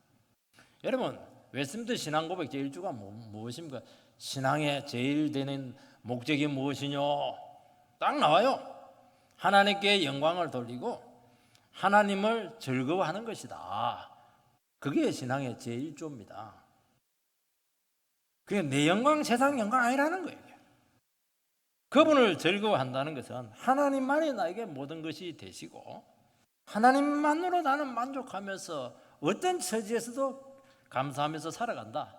여러분, 웨스트민스터 신앙 고백 제1주가 무엇입니까? 신앙의 제일 되는 목적이 무엇이뇨? 딱 나와요. 하나님께 영광을 돌리고 하나님을 즐거워하는 것이다. 그게 신앙의 제1조입니다. 그게 내 영광, 세상 영광 아니라는 거예요. 그분을 즐거워한다는 것은 하나님만이 나에게 모든 것이 되시고 하나님만으로 나는 만족하면서 어떤 처지에서도 감사하면서 살아간다.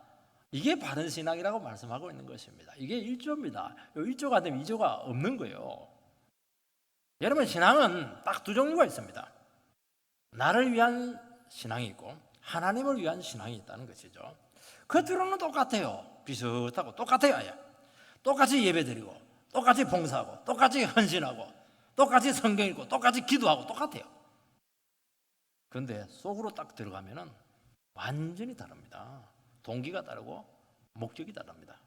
이게 바른 신앙이라고 말씀하고 있는 것입니다. 이게 1조입니다. 1조가 되면 2조가 없는 거예요. 여러분, 신앙은 딱 두 종류가 있습니다. 나를 위한 신앙이 있고 하나님을 위한 신앙이 있다는 것이죠. 그 둘은 똑같아요. 비슷하고 똑같아요. 아예. 똑같이 예배드리고 똑같이 봉사하고 똑같이 헌신하고 똑같이 성경 읽고 똑같이 기도하고 똑같아요. 그런데 속으로 딱 들어가면은 완전히 다릅니다. 동기가 다르고 목적이 다릅니다.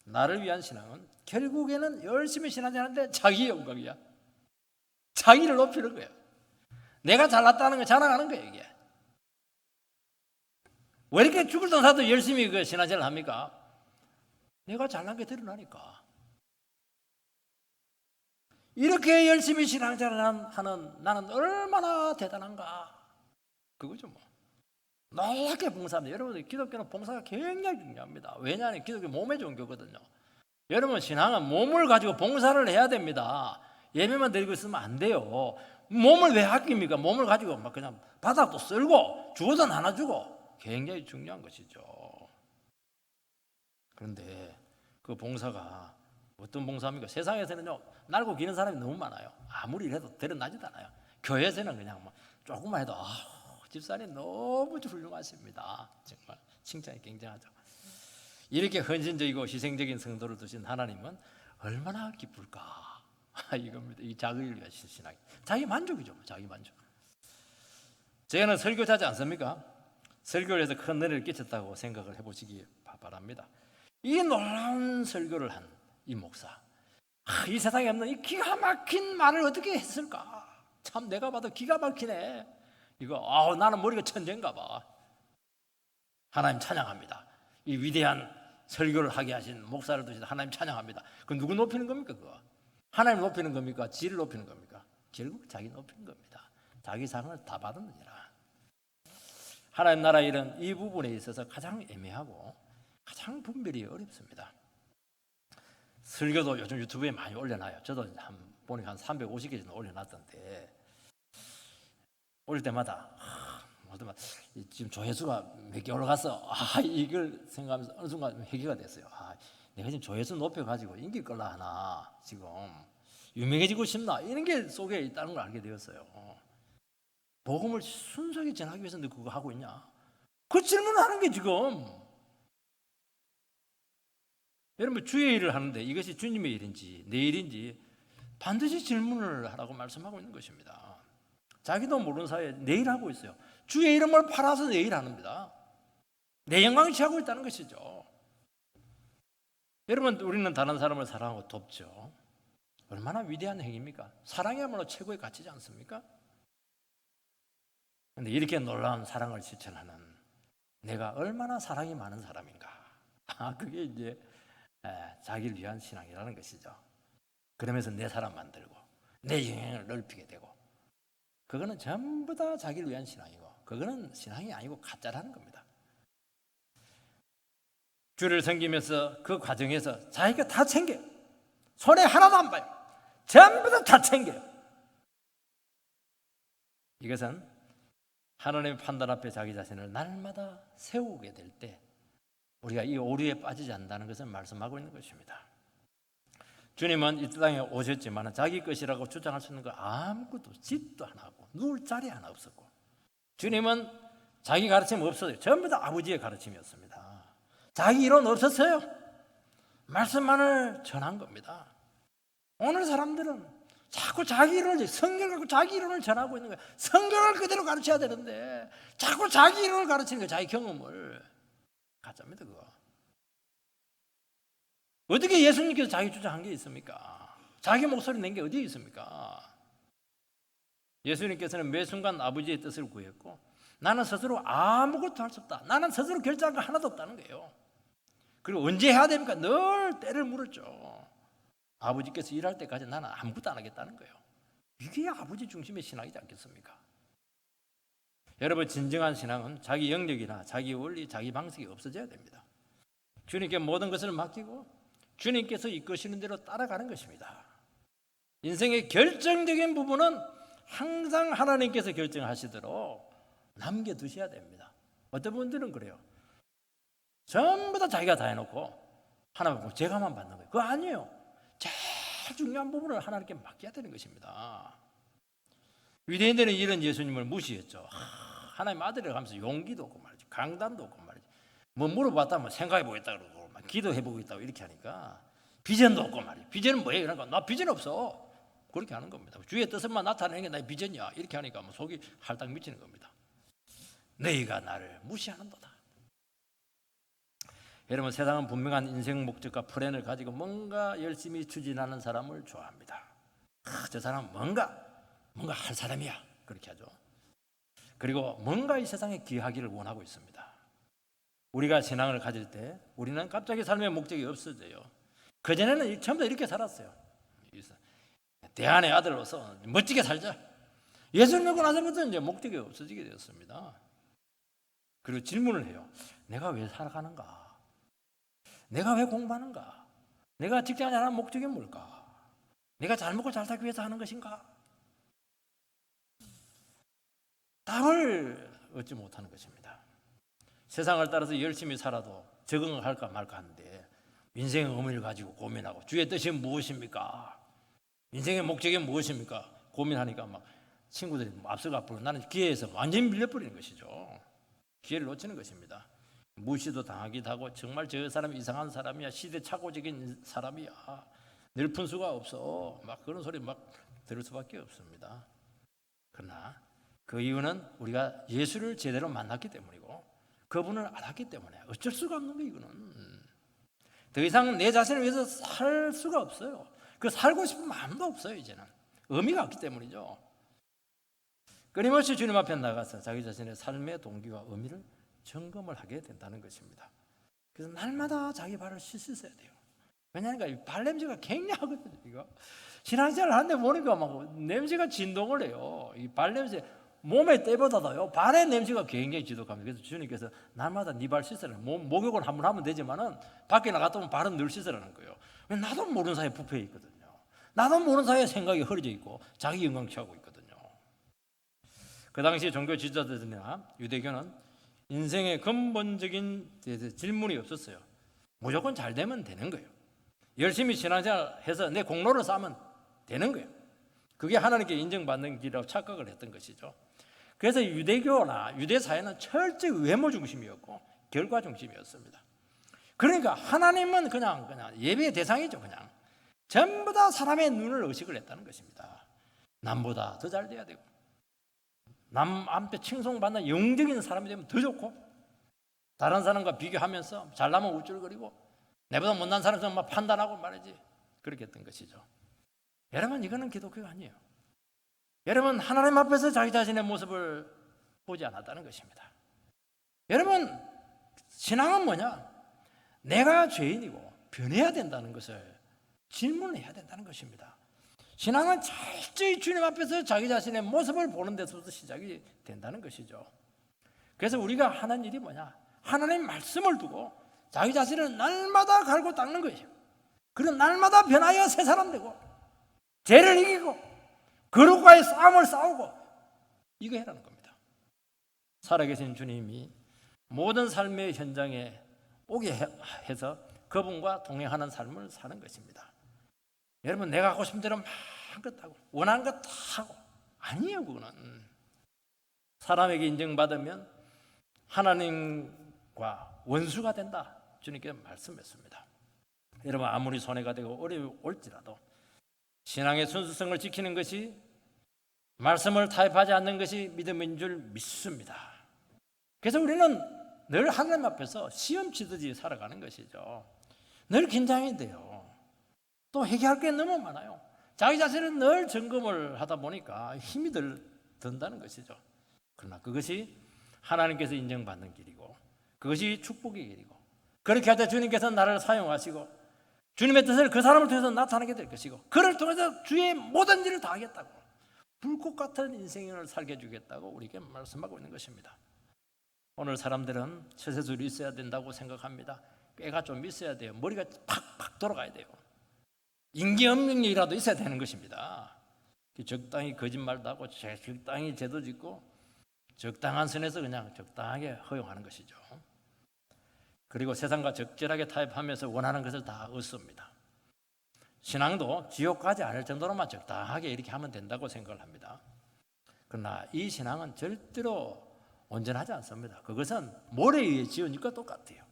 나를 위한 신앙은 결국에는 열심히 신앙하는데 자기 영광이야. 자기를 높이는 거예요. 내가 잘났다는 거 자랑하는 거예요. 이게 왜 이렇게 죽을 돈 사도 열심히 그 신앙생활을 합니까? 내가 잘난 게 드러나니까. 이렇게 열심히 신앙생활을 하는 나는 얼마나 대단한가. 그거죠 뭐. 놀랍게 봉사합니다. 여러분들 기독교는 봉사가 굉장히 중요합니다. 왜냐하면 기독교 몸에 좋은 교거든요. 여러분 신앙은 몸을 가지고 봉사를 해야 됩니다. 예배만 드리고 있으면 안 돼요. 몸을 왜 아낍니까? 몸을 가지고 막 그냥 바닥도 쓸고 주어도 나눠주고 굉장히 중요한 것이죠. 그런데 그 봉사가 어떤 봉사입니까? 세상에서는요 날고 기는 사람이 너무 많아요. 아무리 해도 드러나지도 않아요. 교회에서는 그냥 뭐 조금만 해도 집사님 너무 훌륭하십니다. 정말 칭찬이 굉장하죠. 이렇게 헌신적이고 희생적인 성도를 두신 하나님은 얼마나 기쁠까. 이겁니다. 이 자기를 위한 신앙. 자기 만족이죠. 자기 만족. 저는 설교자지 않습니까? 설교를 해서 큰 은혜를 끼쳤다고 생각을 해보시기 바랍니다. 이 놀라운 설교를 한 이 목사, 이 세상에 없는 이 기가 막힌 말을 어떻게 했을까? 참 내가 봐도 기가 막히네. 이거 나는 머리가 천재인가 봐. 하나님 찬양합니다. 이 위대한 설교를 하게 하신 목사를 두신 하나님 찬양합니다. 그 누구 높이는 겁니까? 그거 하나님 높이는 겁니까? 지를 높이는 겁니까? 결국 자기 높이는 겁니다. 자기 상을 다 받았느니라. 하나님 나라 일은 이 부분에 있어서 가장 애매하고 가장 분별이 어렵습니다. 설교도 요즘 유튜브에 많이 올려놔요. 저도 보니까 한 350개 정도 올려놨던데 올릴 때마다 지금 조회수가 몇 개 올라갔어. 이걸 생각하면서 어느 순간 회개가 됐어요. 내가 지금 조회수 높여가지고 인기 끌라 하나, 지금 유명해지고 싶나, 이런 게 속에 있다는 걸 알게 되었어요. 복음을 순수하게 전하기 위해서 너 그거 하고 있냐? 그 질문을 하는 게 지금. 여러분 주의 일을 하는데 이것이 주님의 일인지 내 일인지 반드시 질문을 하라고 말씀하고 있는 것입니다. 자기도 모르는 사이에 내 일하고 있어요. 주의 이름을 팔아서 내 일 합니다. 내 영광을 취하고 있다는 것이죠. 여러분, 우리는 다른 사람을 사랑하고 돕죠. 얼마나 위대한 행위입니까? 사랑이야말로 최고의 가치지 않습니까? 그런데 이렇게 놀라운 사랑을 실천하는 내가 얼마나 사랑이 많은 사람인가. 그게 이제 자기를 위한 신앙이라는 것이죠. 그러면서 내 사람 만들고 내 영향을 넓히게 되고, 그거는 전부 다 자기를 위한 신앙이고, 그거는 신앙이 아니고 가짜라는 겁니다. 주를 섬기면서 그 과정에서 자기가 다 챙겨요. 손에 하나도 안 봐요. 전부 다 챙겨요. 이것은 하나님의 판단 앞에 자기 자신을 날마다 세우게 될 때 우리가 이 오류에 빠지지 않는다는 것을 말씀하고 있는 것입니다. 주님은 이 땅에 오셨지만 자기 것이라고 주장할 수 있는 거 아무것도, 집도 하나 없고 누울 자리 하나 없었고, 주님은 자기 가르침 없었어요. 전부 다 아버지의 가르침이었습니다. 자기 이론 없었어요. 말씀만을 전한 겁니다. 오늘 사람들은 자꾸 자기 이론을, 성경을 갖고 자기 이론을 전하고 있는 거예요. 성경을 그대로 가르쳐야 되는데 자꾸 자기 이론을 가르치는 거예요. 자기 경험을. 가짜입니다, 그거. 어떻게 예수님께서 자기 주장한 게 있습니까? 자기 목소리 낸 게 어디에 있습니까? 예수님께서는 매 순간 아버지의 뜻을 구했고, 나는 스스로 아무것도 할 수 없다. 나는 스스로 결정한 거 하나도 없다는 거예요. 그리고 언제 해야 됩니까? 늘 때를 물었죠. 아버지께서 일할 때까지 나는 아무것도 안 하겠다는 거예요. 이게 아버지 중심의 신앙이지 않겠습니까? 여러분, 진정한 신앙은 자기 영역이나 자기 원리, 자기 방식이 없어져야 됩니다. 주님께 모든 것을 맡기고 주님께서 이끄시는 대로 따라가는 것입니다. 인생의 결정적인 부분은 항상 하나님께서 결정하시도록 남겨두셔야 됩니다. 어떤 분들은 그래요. 전부 다 자기가 다 해놓고 하나님 보고 제가만 받는 거예요. 그거 아니에요. 제일 중요한 부분을 하나님께 맡겨야 되는 것입니다. 유대인들은 이런 예수님을 무시했죠. 하나님 아들이라고 하면서 용기도 없고 말이지, 강단도 없고 말이지, 뭐 물어봤다면 생각해 보겠다 그러고 기도해 보겠다고 이렇게 하니까, 비전도 없고 말이지. 비전은 뭐예요? 그러니까 나 비전 없어. 그렇게 하는 겁니다. 주의 뜻만 나타내는 게 나의 비전이야. 이렇게 하니까 뭐 속이 할딱 미치는 겁니다. 너희가 나를 무시하는도다. 여러분, 세상은 분명한 인생 목적과 플랜을 가지고 뭔가 열심히 추진하는 사람을 좋아합니다. 저 사람은 뭔가 할 사람이야. 그렇게 하죠. 그리고 뭔가 이 세상에 기여하기를 원하고 있습니다. 우리가 신앙을 가질 때 우리는 갑자기 삶의 목적이 없어져요. 그전에는 전부 다 이렇게 살았어요. 대안의 아들로서 멋지게 살자. 예수를 믿고 나서부터 이제 목적이 없어지게 되었습니다. 그리고 질문을 해요. 내가 왜 살아가는가? 내가 왜 공부하는가? 내가 직장을 하는 목적이 뭘까? 내가 잘 먹고 잘 살기 위해서 하는 것인가? 답을 얻지 못하는 것입니다. 세상을 따라서 열심히 살아도 적응을 할까 말까 하는데 인생의 의미를 가지고 고민하고, 주의 뜻이 무엇입니까? 인생의 목적이 무엇입니까? 고민하니까 막 친구들이 앞서가 앞으로, 나는 기회에서 완전히 밀려버리는 것이죠. 기회를 놓치는 것입니다. 무시도 당하기도 하고, 정말 저 사람이 이상한 사람이야, 시대착오적인 사람이야, 늘 푼수가 없어, 막 그런 소리 막 들을 수밖에 없습니다. 그러나 그 이유는 우리가 예수를 제대로 만났기 때문이고 그분을 알았기 때문에 어쩔 수가 없는 거예요. 이거는 더 이상 내 자신을 위해서 살 수가 없어요. 그 살고 싶은 마음도 없어요. 이제는 의미가 없기 때문이죠. 끊임없이 주님 앞에 나가서 자기 자신의 삶의 동기와 의미를 점검을 하게 된다는 것입니다. 그래서 날마다 자기 발을 씻으셔야 돼요. 왜냐하니까 이 발냄새가 굉장하거든요. 이거 신앙생활 하는데 보니까 막 냄새가 진동을 해요. 이 발냄새, 몸의 때보다도요 발의 냄새가 굉장히 지독합니다. 그래서 주님께서 날마다 네 발 씻으라는, 목욕을 한번 하면 되지만은 밖에 나갔다 오면 발은 늘 씻으라는 거예요. 나도 모르는 사이에 부패해 있거든요. 나도 모르는 사이에 생각이 흐려져 있고 자기 영광 취하고 있거든요. 그 당시 종교 지도자들이나 유대교는 인생의 근본적인 질문이 없었어요. 무조건 잘 되면 되는 거예요. 열심히 신앙생활 해서 내 공로를 쌓으면 되는 거예요. 그게 하나님께 인정받는 길이라고 착각을 했던 것이죠. 그래서 유대교나 유대사회는 철저히 외모 중심이었고 결과 중심이었습니다. 그러니까 하나님은 그냥 예배의 대상이죠. 그냥 전부 다 사람의 눈을 의식을 했다는 것입니다. 남보다 더 잘 돼야 되고, 남한테 칭송받는 영적인 사람이 되면 더 좋고, 다른 사람과 비교하면서 잘나면 우쭐거리고 내보다 못난 사람처럼 막 판단하고 말이지, 그렇게 했던 것이죠. 여러분, 이거는 기독교가 아니에요. 여러분, 하나님 앞에서 자기 자신의 모습을 보지 않았다는 것입니다. 여러분, 신앙은 뭐냐? 내가 죄인이고 변해야 된다는 것을 질문해야 된다는 것입니다. 신앙은 철저히 주님 앞에서 자기 자신의 모습을 보는 데서부터 시작이 된다는 것이죠. 그래서 우리가 하는 일이 뭐냐? 하나님 말씀을 두고 자기 자신을 날마다 갈고 닦는 거예요. 그리고 날마다 변하여 새 사람 되고 죄를 이기고 거룩과의 싸움을 싸우고, 이거 해라는 겁니다. 살아계신 주님이 모든 삶의 현장에 오게 해서 그분과 동행하는 삶을 사는 것입니다. 여러분, 내가 하고 싶은 대로 마음껏 하고 원하는 것 다 하고, 아니에요. 그거는 사람에게 인정받으면 하나님과 원수가 된다, 주님께 말씀했습니다. 여러분, 아무리 손해가 되고 어려움이 올지라도 신앙의 순수성을 지키는 것이, 말씀을 타협하지 않는 것이 믿음인 줄 믿습니다. 그래서 우리는 늘 하나님 앞에서 시험 치듯이 살아가는 것이죠. 늘 긴장이 돼요. 또 회개할 게 너무 많아요. 자기 자신을 늘 점검을 하다 보니까 힘이 든다는 것이죠. 그러나 그것이 하나님께서 인정받는 길이고, 그것이 축복의 길이고, 그렇게 할 때 주님께서 나를 사용하시고 주님의 뜻을 그 사람을 통해서 나타나게 될 것이고, 그를 통해서 주의 모든 일을 다 하겠다고, 불꽃 같은 인생을 살게 주겠다고 우리에게 말씀하고 있는 것입니다. 오늘 사람들은 처세술이 있어야 된다고 생각합니다. 꾀가 좀 있어야 돼요. 머리가 팍팍 돌아가야 돼요. 인기언명력이라도 있어야 되는 것입니다. 적당히 거짓말도 하고 적당히 죄도 짓고 적당한 선에서 그냥 적당하게 허용하는 것이죠. 그리고 세상과 적절하게 타협하면서 원하는 것을 다 얻습니다. 신앙도 지옥 가지 않을 정도로만 적당하게 이렇게 하면 된다고 생각을 합니다. 그러나 이 신앙은 절대로 온전하지 않습니다. 그것은 모래에 의해 지은 것과 똑같아요.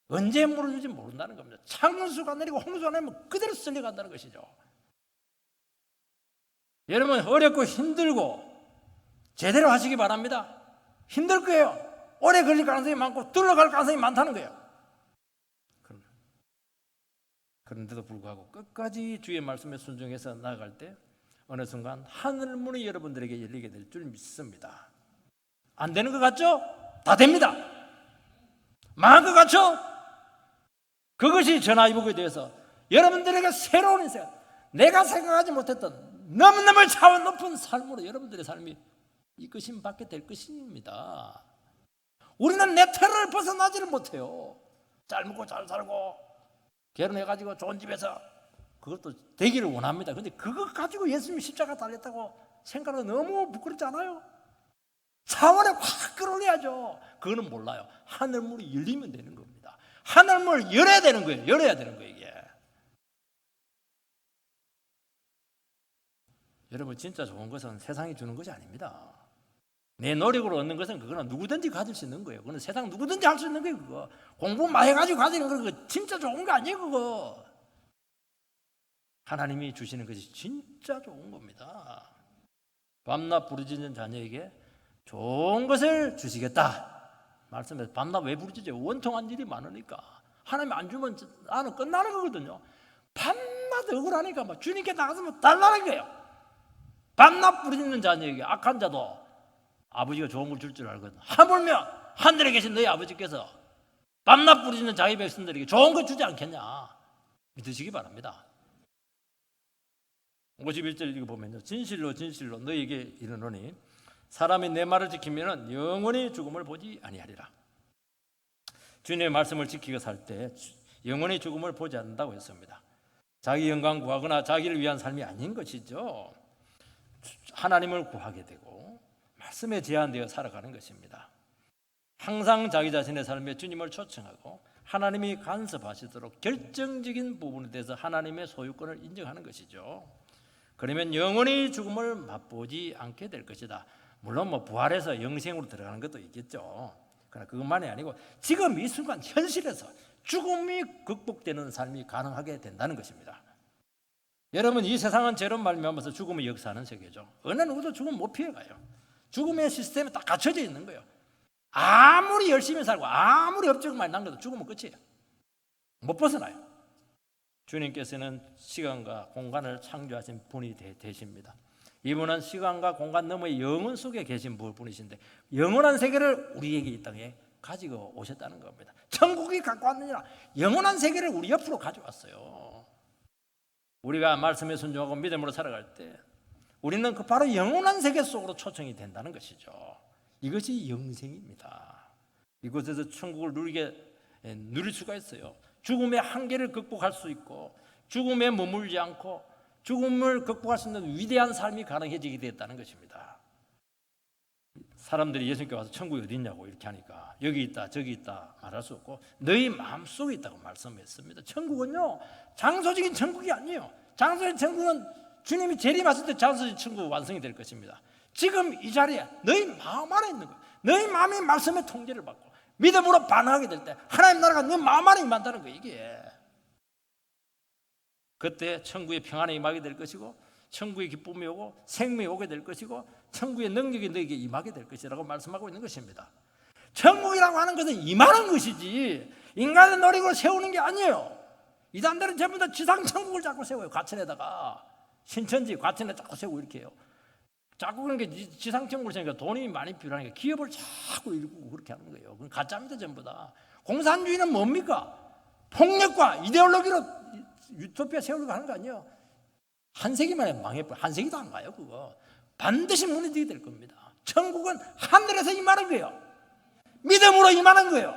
언제 무너질지 모른다는 겁니다. 창수가 내리고 홍수가 내리면 그대로 쓸려간다는 것이죠. 여러분, 어렵고 힘들고 제대로 하시기 바랍니다. 힘들 거예요. 오래 걸릴 가능성이 많고 들러갈 가능성이 많다는 거예요. 그런데도 불구하고 끝까지 주의 말씀에 순종해서 나아갈 때 어느 순간 하늘문이 여러분들에게 열리게 될 줄 믿습니다. 안 되는 것 같죠? 다 됩니다. 망한 것 같죠? 그것이 전화위복에 대해서 여러분들에게 새로운 인생, 내가 생각하지 못했던 너무너무 차원 높은 삶으로 여러분들의 삶이 이끄심 받게 될 것입니다. 우리는 내 틀을 벗어나지를 못해요. 잘 먹고 잘 살고 결혼해가지고 좋은 집에서 그것도 되기를 원합니다. 그런데 그것 가지고 예수님이 십자가 달렸다고 생각하는 거 너무 부끄럽지 않아요? 차원에 확 끌어올려야죠. 그거는 몰라요. 하늘문이 열리면 되는 겁니다. 하늘문을 열어야 되는 거예요. 열어야 되는 거예요, 이게. 여러분, 진짜 좋은 것은 세상이 주는 것이 아닙니다. 내 노력으로 얻는 것은 그거는 누구든지 가질 수 있는 거예요. 그거는 세상 누구든지 할 수 있는 거예요. 그거 공부만 해가지고 가지는 거, 그거 진짜 좋은 거 아니에요. 그거 하나님이 주시는 것이 진짜 좋은 겁니다. 밤낮 부르짖는 자녀에게 좋은 것을 주시겠다 말씀해서, 밤낮 왜 부르짖어요? 원통한 일이 많으니까. 하나님 안 주면 나는 끝나는 거거든요. 밤낮 억울하니까 막 주님께 나가서 달라는 거예요. 밤낮 부르짖는 자녀에게, 악한 자도 아버지가 좋은 걸 줄 알거든. 하물며 하늘에 계신 너희 아버지께서 밤낮 부르짖는 자기 백성들에게 좋은 거 주지 않겠냐, 믿으시기 바랍니다. 51절 이거 보면요, 진실로 진실로 너희에게 이르노니 사람이 내 말을 지키면 영원히 죽음을 보지 아니하리라. 주님의 말씀을 지키고 살 때 영원히 죽음을 보지 않는다고 했습니다. 자기 영광 구하거나 자기를 위한 삶이 아닌 것이죠. 하나님을 구하게 되고 말씀에 제한되어 살아가는 것입니다. 항상 자기 자신의 삶에 주님을 초청하고 하나님이 간섭하시도록 결정적인 부분에 대해서 하나님의 소유권을 인정하는 것이죠. 그러면 영원히 죽음을 맛보지 않게 될 것이다. 물론 뭐 부활해서 영생으로 들어가는 것도 있겠죠. 그러나 그것만이 아니고 지금 이 순간 현실에서 죽음이 극복되는 삶이 가능하게 된다는 것입니다. 여러분, 이 세상은 죄로 말미암아서 죽음의 역사하는 세계죠. 어느 누구도 죽음 못 피해가요. 죽음의 시스템에 딱 갖춰져 있는 거예요. 아무리 열심히 살고 아무리 업적 많이 남겨도 죽으면 끝이에요. 못 벗어나요. 주님께서는 시간과 공간을 창조하신 분이 되십니다. 이분은 시간과 공간 너머의 영혼 속에 계신 분이신데 영원한 세계를 우리에게 이 땅에 가지고 오셨다는 겁니다. 천국이 갖고 왔느니라 영원한 세계를 우리 옆으로 가져왔어요. 우리가 말씀에 순종하고 믿음으로 살아갈 때 우리는 그 바로 영원한 세계 속으로 초청이 된다는 것이죠. 이것이 영생입니다. 이곳에서 천국을 누릴 수가 있어요. 죽음의 한계를 극복할 수 있고 죽음에 머물지 않고 죽음을 극복할 수 있는 위대한 삶이 가능해지게 됐다는 것입니다. 사람들이 예수님께 와서 천국이 어디 있냐고 이렇게 하니까 여기 있다 저기 있다 말할 수 없고 너희 마음속에 있다고 말씀했습니다. 천국은요 장소적인 천국이 아니에요. 장소적인 천국은 주님이 재림하실 때 장소적인 천국 완성이 될 것입니다. 지금 이 자리에 너희 마음 안에 있는 거예요. 너희 마음이 말씀의 통제를 받고 믿음으로 반응하게 될 때 하나님 나라가 너 마음 안에 임한다는 거예요. 이게 그때 천국의 평안이 임하게 될 것이고 천국의 기쁨이 오고 생명이 오게 될 것이고 천국의 능력이 너에게 임하게 될 것이라고 말씀하고 있는 것입니다. 천국이라고 하는 것은 임하는 것이지 인간의 노력으로 세우는 게 아니에요. 이 사람들은 전부 다 지상 천국을 자꾸 세워요. 과천에다가 신천지 과천에 자꾸 세우고 이렇게 해요. 자꾸 그런 게 지상 천국을 세우니까 돈이 많이 필요하니까 기업을 자꾸 일구고 그렇게 하는 거예요. 그건 가짜입니다. 전부 다. 공산주의는 뭡니까? 폭력과 이데올로기로 유토피아 세우려고 하는 거 아니에요. 한 세기 만에 망해버려. 한 세기도 안 가요. 그거 반드시 무너지게 될 겁니다. 천국은 하늘에서 임하는 거예요. 믿음으로 임하는 거예요.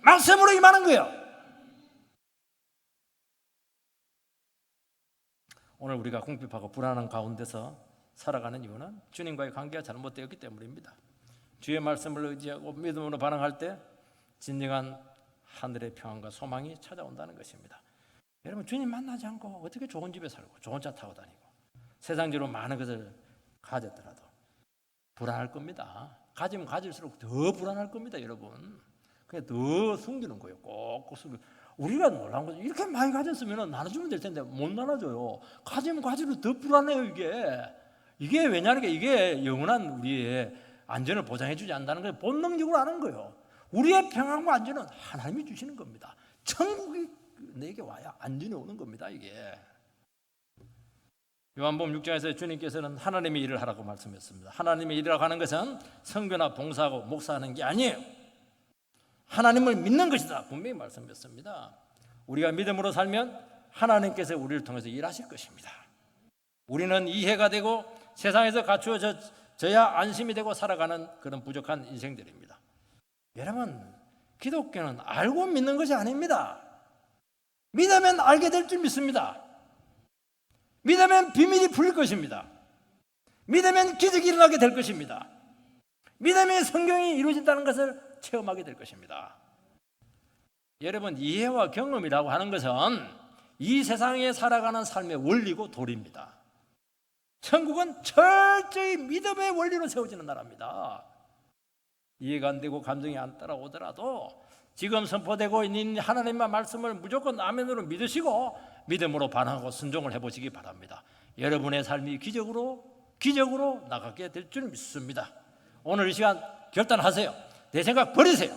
말씀으로 임하는 거예요. 오늘 우리가 궁핍하고 불안한 가운데서 살아가는 이유는 주님과의 관계가 잘못되었기 때문입니다. 주의 말씀을 의지하고 믿음으로 반응할 때 진정한 하늘의 평안과 소망이 찾아온다는 것입니다. 여러분 주님 만나지 않고 어떻게 좋은 집에 살고 좋은 차 타고 다니고 세상적으로 많은 것을 가졌더라도 불안할 겁니다. 가지면 가질수록 더 불안할 겁니다. 여러분 그냥 더 숨기는 거예요. 꼭꼭 숨기고 우리가 놀라운 거죠. 이렇게 많이 가졌으면 나눠주면 될 텐데 못 나눠줘요. 가지면 가질수록 더 불안해요. 이게 왜냐하니까 이게 영원한 우리의 안전을 보장해 주지 않는다는 걸 본능적으로 아는 거예요. 우리의 평안과 안전은 하나님이 주시는 겁니다. 천국이 내게 와야 안전이 오는 겁니다. 이게 요한복음 6장에서 주님께서는 하나님의 일을 하라고 말씀했습니다. 하나님의 일이라고 하는 것은 선교나 봉사하고 목사하는 게 아니에요. 하나님을 믿는 것이다. 분명히 말씀했습니다. 우리가 믿음으로 살면 하나님께서 우리를 통해서 일하실 것입니다. 우리는 이해가 되고 세상에서 갖추어져야 안심이 되고 살아가는 그런 부족한 인생들입니다. 여러분 기독교는 알고 믿는 것이 아닙니다. 믿으면 알게 될 줄 믿습니다. 믿으면 비밀이 풀릴 것입니다. 믿으면 기적이 일어나게 될 것입니다. 믿으면 성경이 이루어진다는 것을 체험하게 될 것입니다. 여러분 이해와 경험이라고 하는 것은 이 세상에 살아가는 삶의 원리고 도리입니다. 천국은 철저히 믿음의 원리로 세워지는 나라입니다. 이해가 안 되고 감정이 안 따라오더라도 지금 선포되고 있는 하나님의 말씀을 무조건 아멘으로 믿으시고 믿음으로 반응하고 순종을 해보시기 바랍니다. 여러분의 삶이 기적으로 나가게 될 줄 믿습니다. 오늘 이 시간 결단하세요. 내 생각 버리세요.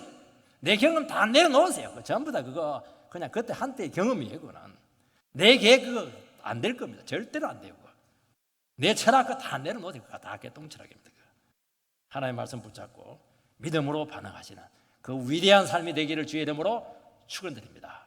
내 경험 다 내려놓으세요. 전부 다 그거 그냥 그때 한때의 경험이에요. 그거는 내 계획 그거 안 될 겁니다. 절대로 안 돼요. 그거. 내 철학 그거 다 내려놓으세요. 그거 다 개똥철학입니다. 하나님의 말씀 붙잡고 믿음으로 반응하시는 그 위대한 삶이 되기를 주의 이름으로 축원드립니다.